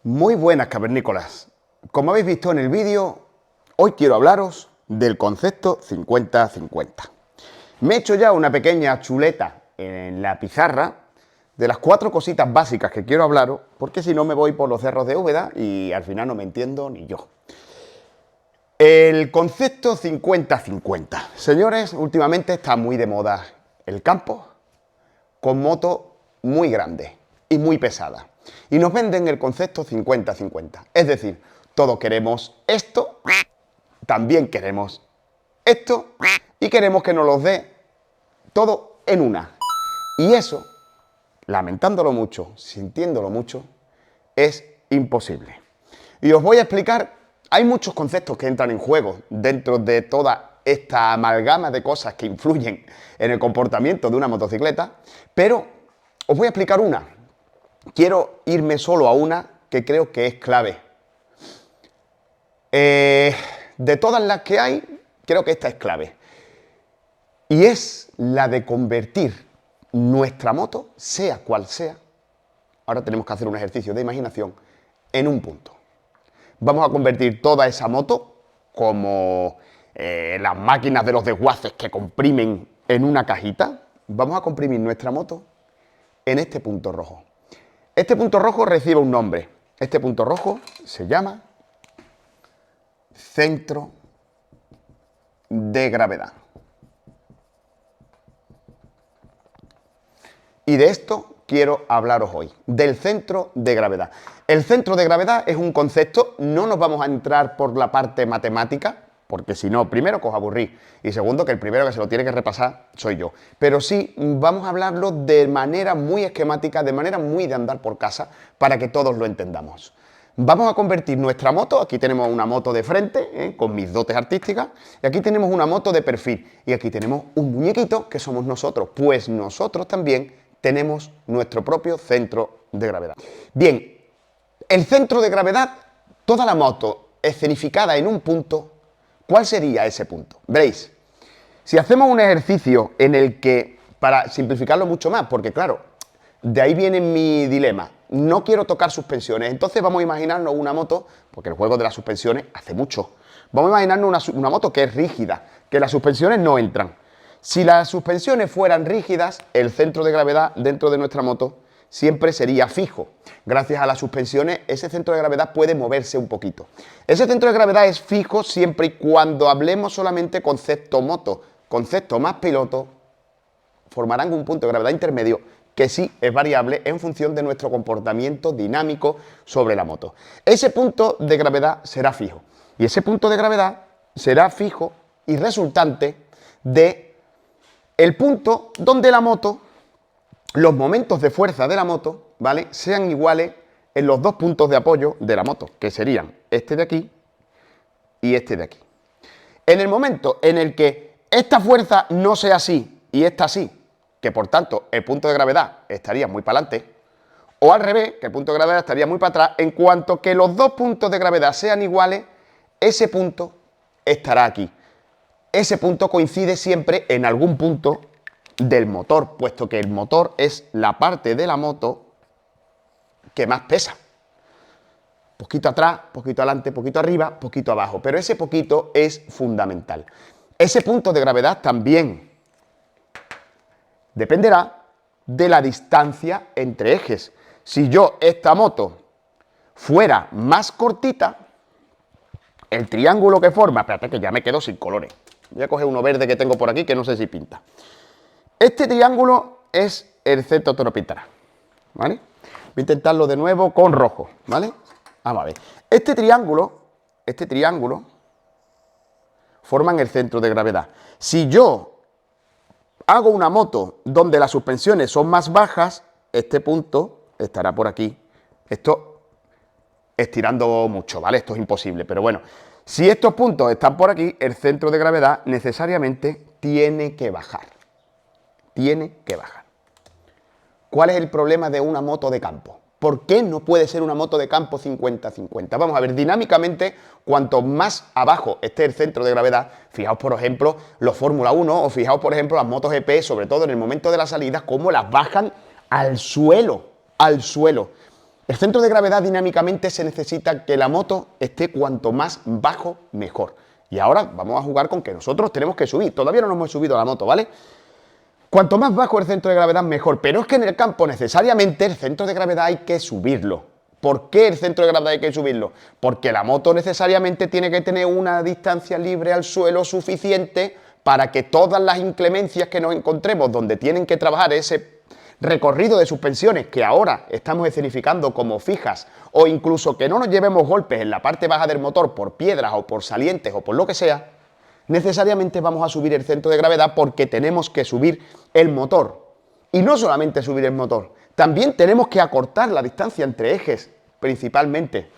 Muy buenas, cavernícolas. Como habéis visto en el vídeo, hoy quiero hablaros del concepto 50-50. Me he hecho ya una pequeña chuleta en la pizarra de las 4 cositas básicas que quiero hablaros, porque si no me voy por los cerros de Úbeda y al final no me entiendo ni yo. El concepto 50-50. Señores, últimamente está muy de moda el campo con motos muy grandes y muy pesadas. Y nos venden el concepto 50-50. Es decir, todos queremos esto, también queremos esto y queremos que nos los dé todo en una. Y eso, lamentándolo mucho, sintiéndolo mucho, es imposible. Y os voy a explicar, hay muchos conceptos que entran en juego dentro de toda esta amalgama de cosas que influyen en el comportamiento de una motocicleta, pero os voy a explicar una. Quiero irme solo a una que creo que es clave. De todas las que hay, creo que esta es clave. Y es la de convertir nuestra moto, sea cual sea, ahora tenemos que hacer un ejercicio de imaginación, en un punto. Vamos a convertir toda esa moto como las máquinas de los desguaces que comprimen en una cajita. Vamos a comprimir nuestra moto en este punto rojo. Este punto rojo recibe un nombre. Este punto rojo se llama centro de gravedad. Y de esto quiero hablaros hoy, del centro de gravedad. El centro de gravedad es un concepto, no nos vamos a entrar por la parte matemática, porque si no, primero que os aburrís y segundo que el primero que se lo tiene que repasar soy yo. Pero sí vamos a hablarlo de manera muy esquemática, de manera muy de andar por casa, para que todos lo entendamos. Vamos a convertir nuestra moto, aquí tenemos una moto de frente, con mis dotes artísticas, y aquí tenemos una moto de perfil, y aquí tenemos un muñequito que somos nosotros, pues nosotros también tenemos nuestro propio centro de gravedad. Bien, el centro de gravedad, toda la moto escenificada en un punto, ¿cuál sería ese punto? Veréis, si hacemos un ejercicio en el que, para simplificarlo mucho más, porque claro, de ahí viene mi dilema, no quiero tocar suspensiones, entonces vamos a imaginarnos una moto, porque el juego de las suspensiones hace mucho, vamos a imaginarnos una moto que es rígida, que las suspensiones no entran. Si las suspensiones fueran rígidas, el centro de gravedad dentro de nuestra moto siempre sería fijo. Gracias a las suspensiones, ese centro de gravedad puede moverse un poquito. Ese centro de gravedad es fijo siempre y cuando hablemos solamente concepto moto. Concepto más piloto formarán un punto de gravedad intermedio que sí es variable en función de nuestro comportamiento dinámico sobre la moto. Ese punto de gravedad será fijo. Y ese punto de gravedad será fijo y resultante de el punto donde la moto, los momentos de fuerza de la moto, ¿vale?, sean iguales en los dos puntos de apoyo de la moto, que serían este de aquí y este de aquí. En el momento en el que esta fuerza no sea así y esta sí, que por tanto el punto de gravedad estaría muy para adelante, o al revés, que el punto de gravedad estaría muy para atrás, en cuanto que los dos puntos de gravedad sean iguales, ese punto estará aquí. Ese punto coincide siempre en algún punto del motor, puesto que el motor es la parte de la moto que más pesa. Poquito atrás, poquito adelante, poquito arriba, poquito abajo. Pero ese poquito es fundamental. Ese punto de gravedad también dependerá de la distancia entre ejes. Si yo, esta moto, fuera más cortita, el triángulo que forma, espérate que ya me quedo sin colores. Voy a coger uno verde que tengo por aquí que no sé si pinta. Este triángulo es el centro te lo pintará, ¿vale? Voy a intentarlo de nuevo con rojo, ¿vale? Vamos a ver. Este triángulo forman el centro de gravedad. Si yo hago una moto donde las suspensiones son más bajas, este punto estará por aquí. Esto estirando mucho, ¿vale? Esto es imposible, pero bueno. Si estos puntos están por aquí, el centro de gravedad necesariamente tiene que bajar. Tiene que bajar. ¿Cuál es el problema de una moto de campo? ¿Por qué no puede ser una moto de campo 50-50? Vamos a ver, dinámicamente, cuanto más abajo esté el centro de gravedad, fijaos por ejemplo los Fórmula 1 o fijaos por ejemplo las motos GP, sobre todo en el momento de la salida, cómo las bajan al suelo, al suelo. El centro de gravedad dinámicamente se necesita que la moto esté cuanto más bajo, mejor. Y ahora vamos a jugar con que nosotros tenemos que subir. Todavía no nos hemos subido a la moto, ¿vale? Cuanto más bajo el centro de gravedad, mejor. Pero es que en el campo necesariamente el centro de gravedad hay que subirlo. ¿Por qué el centro de gravedad hay que subirlo? Porque la moto necesariamente tiene que tener una distancia libre al suelo suficiente para que todas las inclemencias que nos encontremos donde tienen que trabajar ese recorrido de suspensiones que ahora estamos escenificando como fijas, o incluso que no nos llevemos golpes en la parte baja del motor por piedras o por salientes o por lo que sea, necesariamente vamos a subir el centro de gravedad porque tenemos que subir el motor. Y no solamente subir el motor, también tenemos que acortar la distancia entre ejes, principalmente.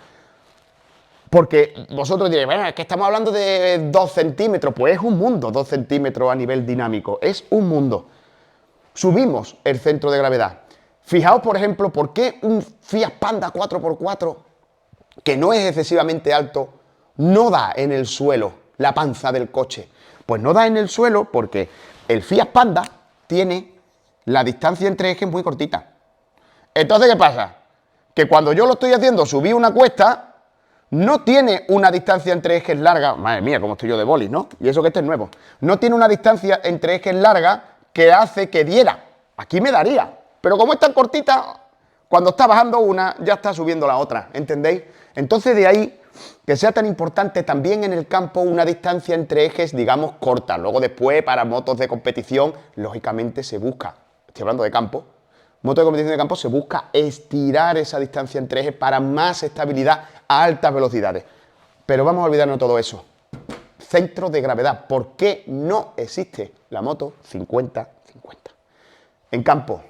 Porque vosotros diréis, bueno, es que estamos hablando de 2 centímetros. Pues es un mundo, 2 centímetros a nivel dinámico. Es un mundo. Subimos el centro de gravedad. Fijaos, por ejemplo, por qué un Fiat Panda 4x4, que no es excesivamente alto, no da en el suelo la panza del coche. Pues no da en el suelo porque el Fiat Panda tiene la distancia entre ejes muy cortita. Entonces, ¿qué pasa? Que cuando yo lo estoy haciendo subir una cuesta, no tiene una distancia entre ejes larga. Madre mía, cómo estoy yo de bolis, ¿no? Y eso que este es nuevo. No tiene una distancia entre ejes larga que hace que diera. Aquí me daría. Pero como es tan cortita, cuando está bajando una, ya está subiendo la otra. ¿Entendéis? Entonces, de ahí que sea tan importante también en el campo una distancia entre ejes, digamos, corta. Luego después, para motos de competición, lógicamente se busca, estoy hablando de campo, moto de competición de campo, se busca estirar esa distancia entre ejes para más estabilidad a altas velocidades. Pero vamos a olvidarnos de todo eso. Centro de gravedad. ¿Por qué no existe la moto 50-50? En campo,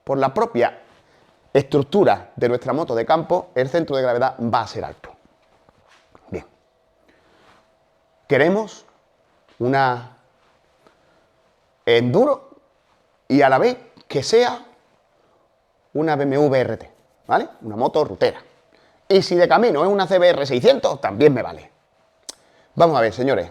por la propia estructura de nuestra moto de campo, el centro de gravedad va a ser alto. Bien. Queremos una enduro y a la vez que sea una BMW RT, ¿vale? Una moto rutera. Y si de camino es una CBR 600, también me vale. Vamos a ver, señores.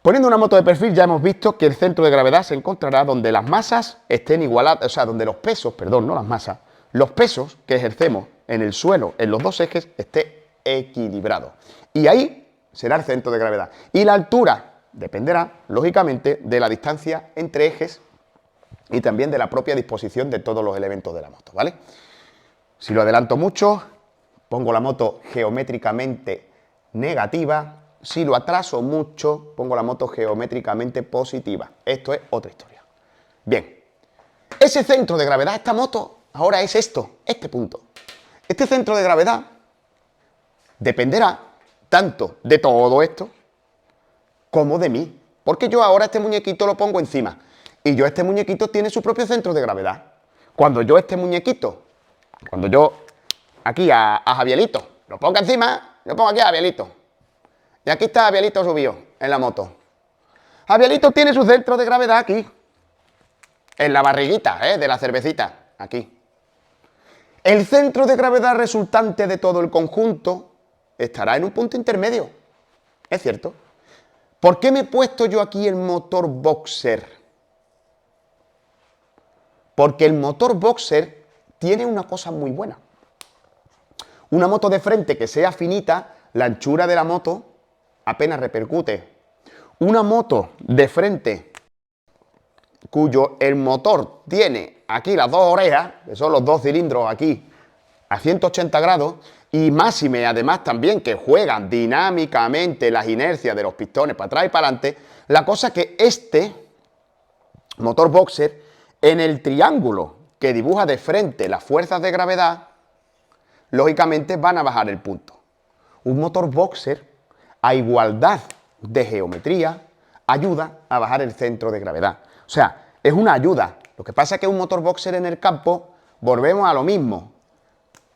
Poniendo una moto de perfil ya hemos visto que el centro de gravedad se encontrará donde las masas estén igualadas, o sea, donde los pesos, perdón, no las masas, los pesos que ejercemos en el suelo, en los dos ejes, esté equilibrado. Y ahí será el centro de gravedad. Y la altura dependerá, lógicamente, de la distancia entre ejes y también de la propia disposición de todos los elementos de la moto, ¿vale? Si lo adelanto mucho, pongo la moto geométricamente negativa. Si lo atraso mucho, pongo la moto geométricamente positiva. Esto es otra historia. Bien, ese centro de gravedad, esta moto, ahora es esto, este punto. Este centro de gravedad dependerá tanto de todo esto como de mí. Porque yo ahora este muñequito lo pongo encima. Y yo este muñequito tiene su propio centro de gravedad. Cuando yo este muñequito, cuando yo aquí a Javierito lo pongo encima, yo pongo aquí a Javierito. Y aquí está Javierito subido en la moto. Javierito tiene su centro de gravedad aquí. En la barriguita, de la cervecita. Aquí. El centro de gravedad resultante de todo el conjunto estará en un punto intermedio. Es cierto. ¿Por qué me he puesto yo aquí el motor boxer? Porque el motor boxer tiene una cosa muy buena. Una moto de frente que sea finita, la anchura de la moto apenas repercute. Una moto de frente cuyo el motor tiene aquí las dos orejas, que son los dos cilindros aquí, a 180 grados, y máxime además también que juegan dinámicamente las inercias de los pistones para atrás y para adelante, la cosa que este motor boxer, en el triángulo que dibuja de frente las fuerzas de gravedad, lógicamente van a bajar el punto. Un motor boxer, a igualdad de geometría, ayuda a bajar el centro de gravedad. O sea, es una ayuda. Lo que pasa es que un motor boxer en el campo, volvemos a lo mismo.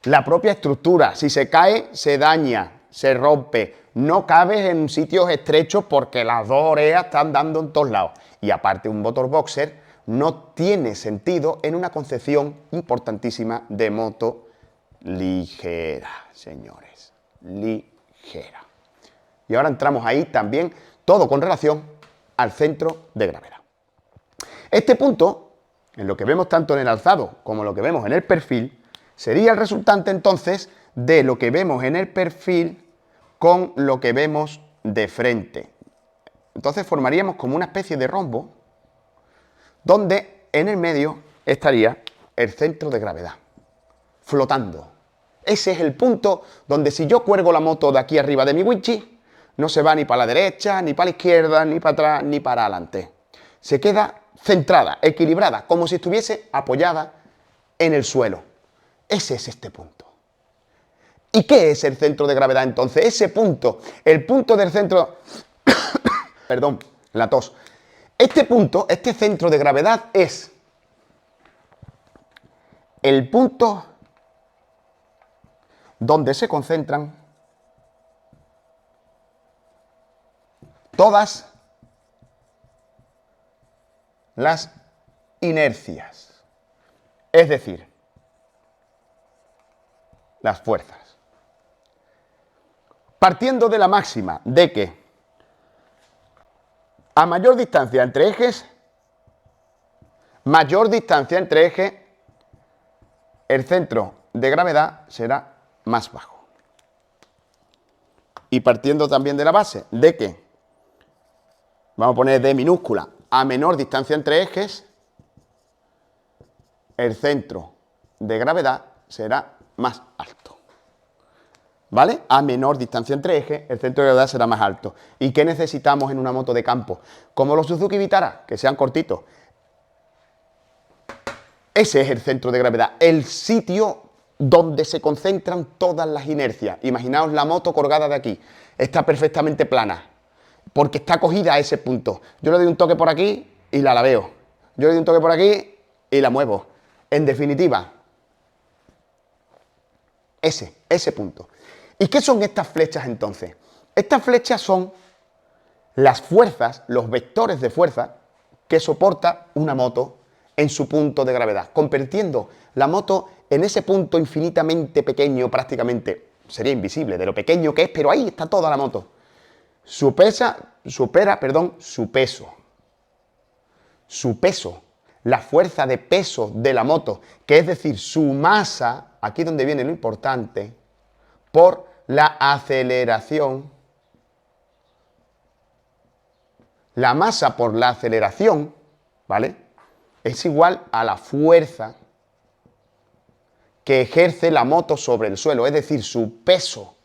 La propia estructura, si se cae, se daña, se rompe. No cabes en sitios estrechos porque las dos orejas están dando en todos lados. Y aparte, un motor boxer no tiene sentido en una concepción importantísima de moto ligera, señores. Ligera. Y ahora entramos ahí también, todo con relación al centro de gravedad. Este punto en lo que vemos tanto en el alzado como lo que vemos en el perfil, sería el resultante entonces de lo que vemos en el perfil con lo que vemos de frente. Entonces formaríamos como una especie de rombo donde en el medio estaría el centro de gravedad, flotando. Ese es el punto donde si yo cuelgo la moto de aquí arriba de mi winchi, no se va ni para la derecha, ni para la izquierda, ni para atrás, ni para adelante. Se queda centrada, equilibrada, como si estuviese apoyada en el suelo. Ese es este punto. ¿Y qué es el centro de gravedad entonces? Ese punto, el punto del centro... Perdón, la tos. Este punto, este centro de gravedad es el punto donde se concentran todas las inercias, es decir, las fuerzas. Partiendo de la máxima de que a mayor distancia entre ejes, el centro de gravedad será más bajo. Y partiendo también de la base de que, vamos a poner D minúscula, a menor distancia entre ejes, el centro de gravedad será más alto. ¿Vale? A menor distancia entre ejes, el centro de gravedad será más alto. ¿Y qué necesitamos en una moto de campo? Como los Suzuki Vitara, que sean cortitos. Ese es el centro de gravedad, el sitio donde se concentran todas las inercias. Imaginaos la moto colgada de aquí. Está perfectamente plana, porque está cogida a ese punto. Yo le doy un toque por aquí y la laveo. Yo le doy un toque por aquí y la muevo. En definitiva, ese punto. ¿Y qué son estas flechas entonces? Estas flechas son las fuerzas, los vectores de fuerza que soporta una moto en su punto de gravedad, convirtiendo la moto en ese punto infinitamente pequeño, prácticamente sería invisible de lo pequeño que es, pero ahí está toda la moto. Supera su peso. Su peso, la fuerza de peso de la moto, que es decir, su masa, aquí donde viene lo importante, por la aceleración. La masa por la aceleración, ¿vale?, es igual a la fuerza que ejerce la moto sobre el suelo, es decir, su peso,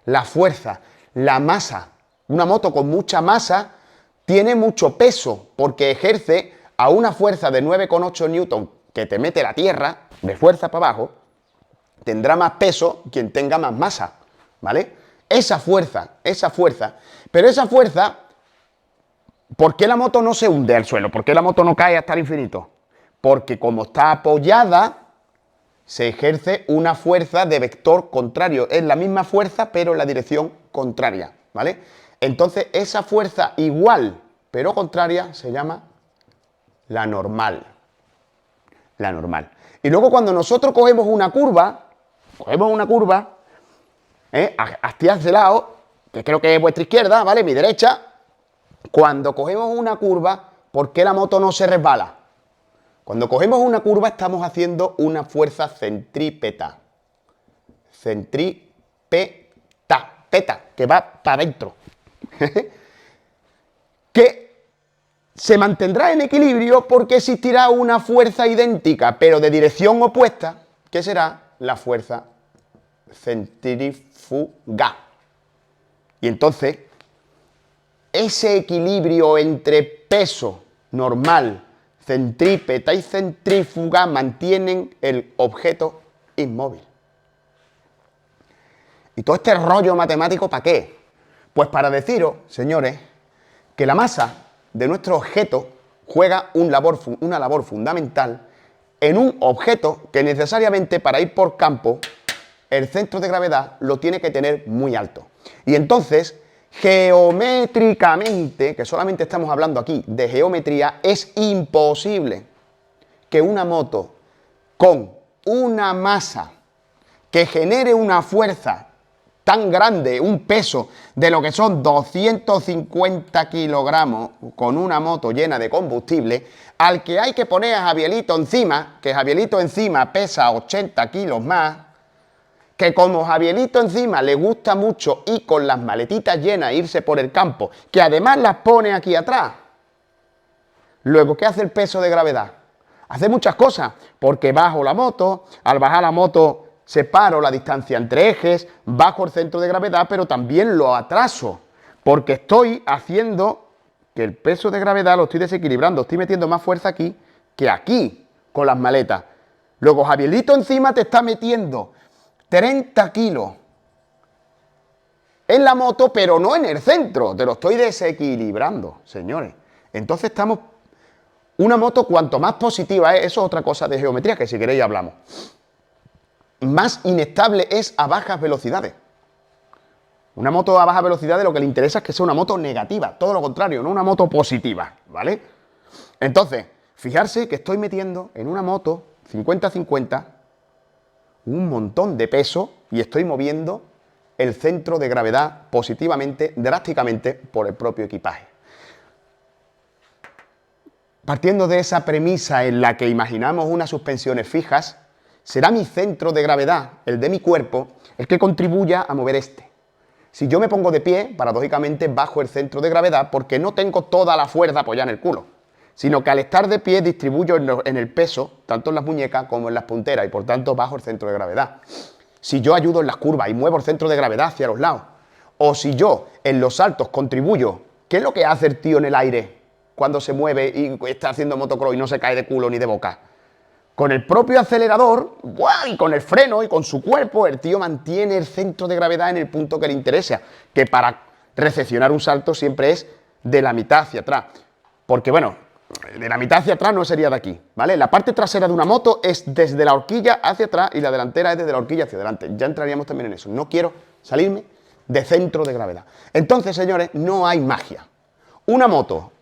la fuerza, la masa. Una moto con mucha masa tiene mucho peso porque ejerce a una fuerza de 9,8 newton que te mete la tierra de fuerza para abajo, tendrá más peso quien tenga más masa, ¿vale? Esa fuerza, pero esa fuerza, ¿por qué la moto no se hunde al suelo? ¿Por qué la moto no cae hasta el infinito? Porque como está apoyada, se ejerce una fuerza de vector contrario. Es la misma fuerza, pero en la dirección contraria, ¿vale? Entonces, esa fuerza igual, pero contraria, se llama la normal. La normal. Y luego cuando nosotros cogemos una curva, hacia ese lado, que creo que es vuestra izquierda, ¿vale?, mi derecha. Cuando cogemos una curva, ¿por qué la moto no se resbala? Cuando cogemos una curva estamos haciendo una fuerza centrípeta. Peta, que va para adentro. Que se mantendrá en equilibrio porque existirá una fuerza idéntica, pero de dirección opuesta, que será la fuerza centrífuga. Y entonces, ese equilibrio entre peso normal, centrípeta y centrífuga mantienen el objeto inmóvil. ¿Y todo este rollo matemático para qué? Pues para deciros, señores, que la masa de nuestro objeto juega una labor fundamental en un objeto que necesariamente para ir por campo el centro de gravedad lo tiene que tener muy alto. Y entonces, geométricamente, que solamente estamos hablando aquí de geometría, es imposible que una moto con una masa que genere una fuerza tan grande, un peso de lo que son 250 kilogramos con una moto llena de combustible, al que hay que poner a Javierito encima, que Javierito encima pesa 80 kilos más, que como Javierito encima le gusta mucho ir con las maletitas llenas, irse por el campo, que además las pone aquí atrás. Luego, ¿qué hace el peso de gravedad? Hace muchas cosas, porque bajo la moto, al bajar la moto separo la distancia entre ejes, bajo el centro de gravedad, pero también lo atraso, porque estoy haciendo que el peso de gravedad lo estoy desequilibrando, estoy metiendo más fuerza aquí que aquí con las maletas. Luego Javierito encima te está metiendo 30 kilos en la moto, pero no en el centro, te lo estoy desequilibrando, señores. Entonces estamos... Una moto, cuanto más positiva es, eso es otra cosa de geometría que si queréis hablamos, más inestable es a bajas velocidades. Una moto a bajas velocidades lo que le interesa es que sea una moto negativa, todo lo contrario, no una moto positiva, ¿vale? Entonces, fijarse que estoy metiendo en una moto 50-50 un montón de peso y estoy moviendo el centro de gravedad positivamente, drásticamente, por el propio equipaje. Partiendo de esa premisa en la que imaginamos unas suspensiones fijas, será mi centro de gravedad, el de mi cuerpo, el que contribuya a mover este. Si yo me pongo de pie, paradójicamente bajo el centro de gravedad porque no tengo toda la fuerza apoyada en el culo, sino que al estar de pie distribuyo en el peso, tanto en las muñecas como en las punteras, y por tanto bajo el centro de gravedad. Si yo ayudo en las curvas y muevo el centro de gravedad hacia los lados, o si yo en los saltos contribuyo, ¿qué es lo que hace el tío en el aire cuando se mueve y está haciendo motocross y no se cae de culo ni de boca? Con el propio acelerador, ¡buah!, y con el freno y con su cuerpo, el tío mantiene el centro de gravedad en el punto que le interesa, que para recepcionar un salto siempre es de la mitad hacia atrás. Porque, bueno, de la mitad hacia atrás no sería de aquí, ¿vale? La parte trasera de una moto es desde la horquilla hacia atrás y la delantera es desde la horquilla hacia adelante. Ya entraríamos también en eso. No quiero salirme de centro de gravedad. Entonces, señores, no hay magia. Una moto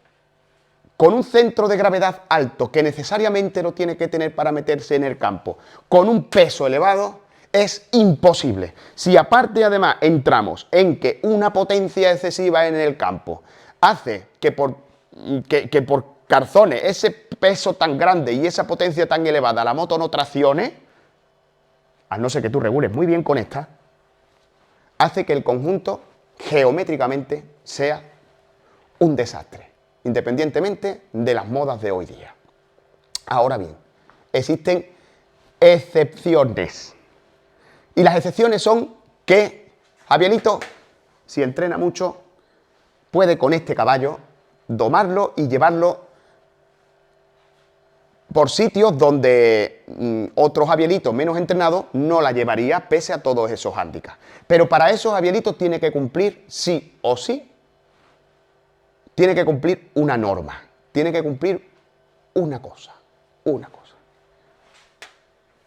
con un centro de gravedad alto, que necesariamente lo tiene que tener para meterse en el campo, con un peso elevado, es imposible. Si aparte además entramos en que una potencia excesiva en el campo hace que por carzones ese peso tan grande y esa potencia tan elevada la moto no traccione, a no ser que tú regules muy bien con esta, hace que el conjunto geométricamente sea un desastre, independientemente de las modas de hoy día. Ahora bien, existen excepciones. Y las excepciones son que Javierito, si entrena mucho, puede con este caballo domarlo y llevarlo por sitios donde otros Javieritos menos entrenados no la llevaría pese a todos esos hándicaps. Pero para eso Javierito tiene que cumplir sí o sí, tiene que cumplir una norma, tiene que cumplir una cosa,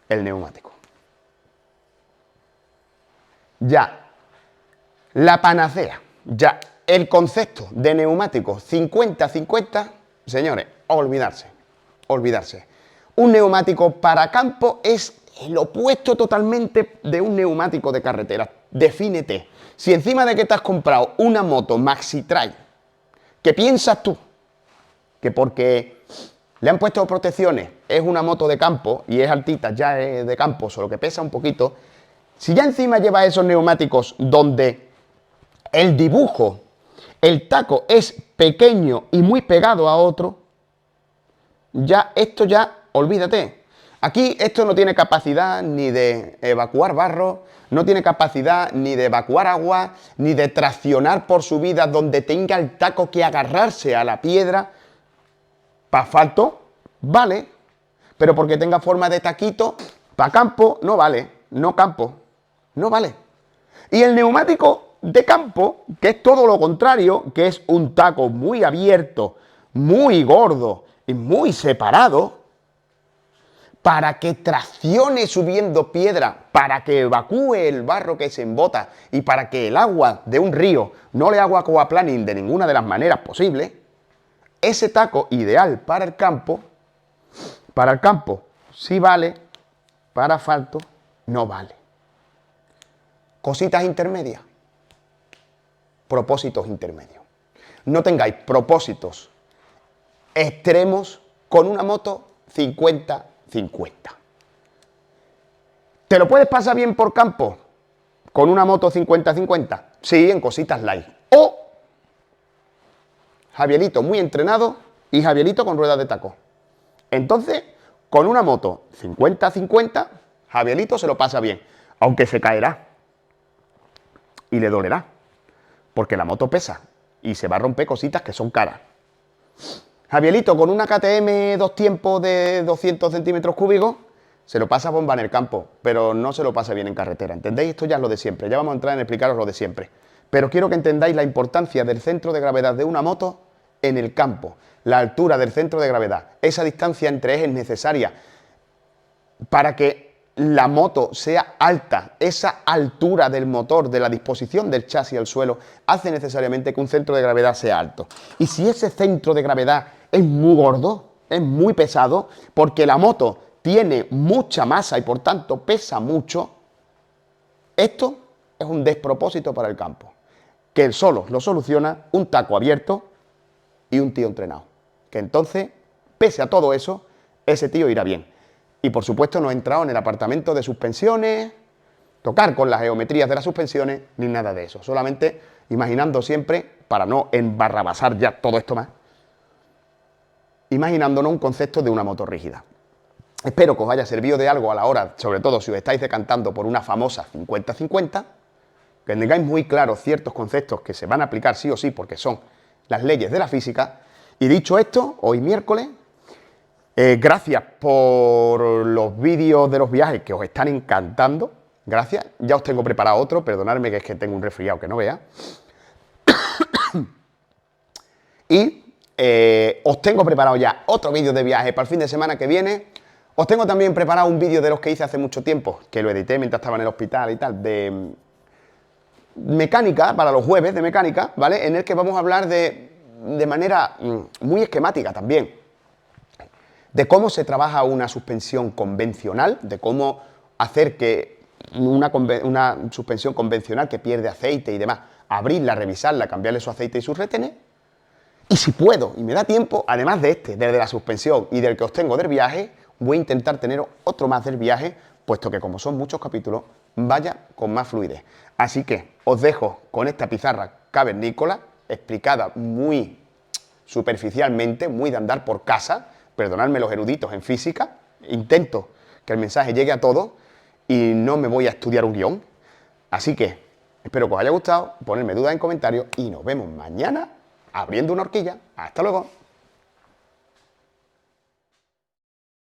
el neumático. Ya, la panacea, ya, el concepto de neumático 50-50, señores, olvidarse. Un neumático para campo es el opuesto totalmente de un neumático de carretera. Defínete. Si encima de que te has comprado una moto Maxi Trail, ¿qué piensas tú? Que porque le han puesto protecciones, es una moto de campo y es altita, ya es de campo, solo que pesa un poquito. Si ya encima lleva esos neumáticos donde el dibujo, el taco es pequeño y muy pegado a otro, ya esto ya, olvídate. Aquí esto no tiene capacidad ni de evacuar barro, no tiene capacidad ni de evacuar agua, ni de traccionar por subida donde tenga el taco que agarrarse a la piedra. Para asfalto, vale, pero porque tenga forma de taquito, para campo, no vale, no campo, no vale. Y el neumático de campo, que es todo lo contrario, que es un taco muy abierto, muy gordo y muy separado, para que traccione subiendo piedra, para que evacúe el barro que se embota y para que el agua de un río no le haga aquaplaning de ninguna de las maneras posibles, ese taco ideal para el campo sí vale, para asfalto no vale. Cositas intermedias. Propósitos intermedios. No tengáis propósitos extremos con una moto 50-50. ¿Te lo puedes pasar bien por campo con una moto 50-50? Sí, en cositas light. O Javierito muy entrenado y Javierito con ruedas de taco. Entonces, con una moto 50-50, Javierito se lo pasa bien, aunque se caerá y le dolerá, porque la moto pesa y se va a romper cositas que son caras. Javierito con una KTM dos tiempos de 200 centímetros cúbicos se lo pasa bomba en el campo, pero no se lo pasa bien en carretera. ¿Entendéis? Esto ya es lo de siempre. Ya vamos a entrar en explicaros lo de siempre. Pero quiero que entendáis la importancia del centro de gravedad de una moto en el campo. La altura del centro de gravedad. Esa distancia entre ejes necesaria para que la moto sea alta. Esa altura del motor, de la disposición del chasis al suelo, hace necesariamente que un centro de gravedad sea alto. Y si ese centro de gravedad es muy gordo, es muy pesado, porque la moto tiene mucha masa y por tanto pesa mucho, esto es un despropósito para el campo, que solo lo soluciona un taco abierto y un tío entrenado, que entonces, pese a todo eso, ese tío irá bien. Y por supuesto no he entrado en el apartamento de suspensiones, tocar con las geometrías de las suspensiones, ni nada de eso, solamente imaginando siempre, para no embarrabasar ya todo esto más, imaginándonos un concepto de una moto rígida. Espero que os haya servido de algo a la hora, sobre todo si os estáis decantando por una famosa 50-50, que tengáis muy claros ciertos conceptos que se van a aplicar sí o sí porque son las leyes de la física. Y dicho esto, hoy miércoles, gracias por los vídeos de los viajes que os están encantando, gracias. Ya os tengo preparado otro, perdonadme que es que tengo un resfriado que no vea. Y os tengo preparado ya otro vídeo de viaje para el fin de semana que viene. Os tengo también preparado un vídeo de los que hice hace mucho tiempo, que lo edité mientras estaba en el hospital y tal, de mecánica, para los jueves de mecánica, ¿vale? En el que vamos a hablar de manera muy esquemática también, de cómo se trabaja una suspensión convencional, de cómo hacer que una suspensión convencional que pierde aceite y demás, abrirla, revisarla, cambiarle su aceite y sus retenes. Y si puedo y me da tiempo, además de desde la suspensión y del que os tengo del viaje, voy a intentar tener otro más del viaje, puesto que como son muchos capítulos, vaya con más fluidez. Así que os dejo con esta pizarra cavernícola, explicada muy superficialmente, muy de andar por casa, perdonadme los eruditos en física, intento que el mensaje llegue a todos y no me voy a estudiar un guión. Así que espero que os haya gustado, ponedme dudas en comentarios y nos vemos mañana abriendo una horquilla. Hasta luego.